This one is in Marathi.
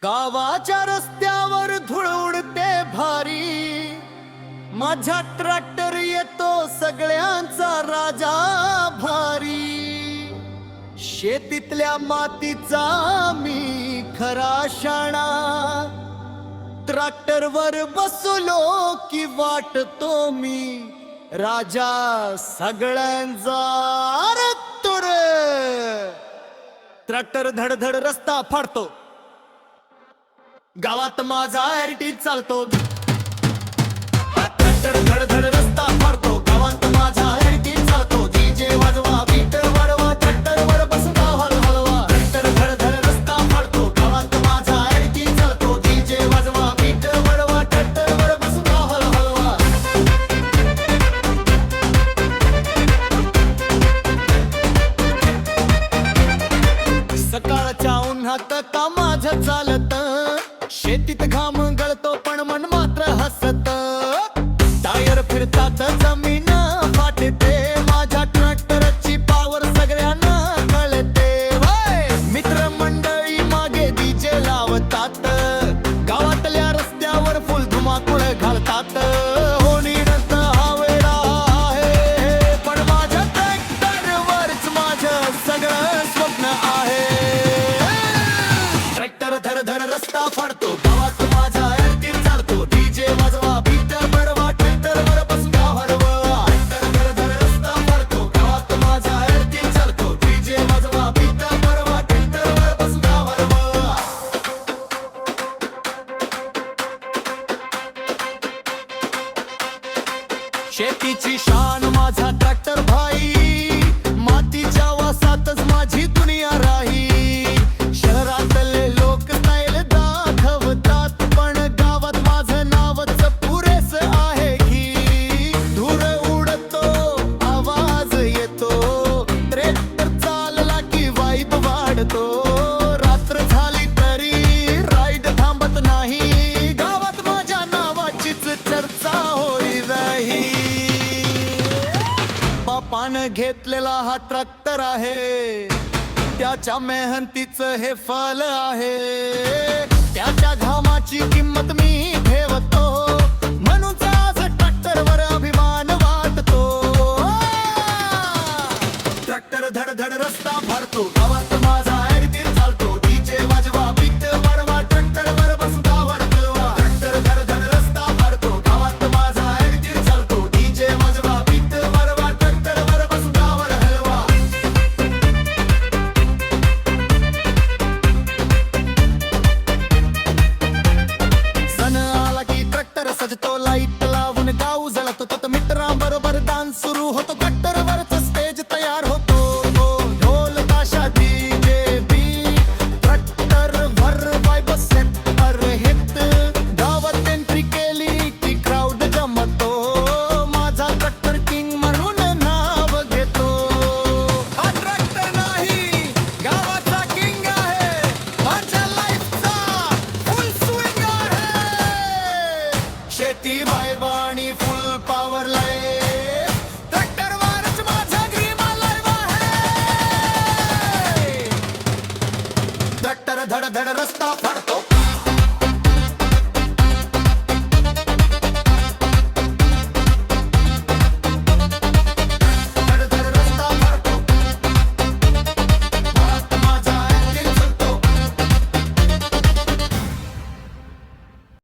गावाच्या रस्त्यावर धूळ उडते भारी, माझा ट्रॅक्टर येतो सगळ्यांचा राजा भारी। शेतीतल्या मातीचा मी खरा शाणा, ट्रॅक्टरवर बसलो की वाटतो मी राजा सगळ्यांचा। तुर ट्रॅक्टर धडधड रस्ता फाडतो, गावात माझा ॲटिट्यूड चालतो। ट्रॅक्टर धडधड रस्ता फाडतो, गावात माझा ॲटिट्यूड चालतो। डीजे वाजवा, बीट वाढवा, ट्रॅक्टरवर बसून गावाला हलवा। ट्रॅक्टर धडधड रस्ता फाडतो, गावात माझा ॲटिट्यूड चालतो। डीजे वाजवा, बीट वाढवा, ट्रॅक्टरवर बसून गावाला हलवा। सकाळच्या उन्हात कामाझ चालत, शेतीत घाम गळतो पण मन मात्र हसत। टायर फिरतात, जमीन फाटते, माझ्या ट्रॅक्टरची पावर सगळ्यांना कळते। मित्र मंडळी मागे डीजे लावतात, गावातल्या रस्त्यावर फुल धुमाकूळ घालतात। होणीनंत हा वेळा आहे, पण माझ्या ट्रॅक्टरवरच माझं सगळं स्वप्न आहे। ट्रॅक्टर धडधड रस्ता फाडतो, गावात माझा ॲटिट्यूड चालतो। डीजे वाजवा, बीट बडवा, ट्रॅक्टरवर बसून गाव हलवा। ट्रॅक्टर धडधड रस्ता फाडतो, गावात माझा ॲटिट्यूड चालतो। डीजे वाजवा, बीट बडवा, ट्रॅक्टरवर बसून गाव हलवा। शेतीची शान माझा ट्रॅक्टर भाई, मातीच्या वासातच माझी दुनिया राही। शहरातले लोक स्टाईल दाखवतात, पण गावात माझं नावच पुरेस आहे की। धूर उडतो, आवाज येतो, ट्रॅक्टर चालला की वाईब वाढतो। रात्र झाली तरी राईड थांबत नाही, गावात माझ्या नावाचीच चर्चा होई राही। बापानं घेतलेला हा ट्रॅक्टर आहे, त्याच्या मेहनतीचं हे फल आहे।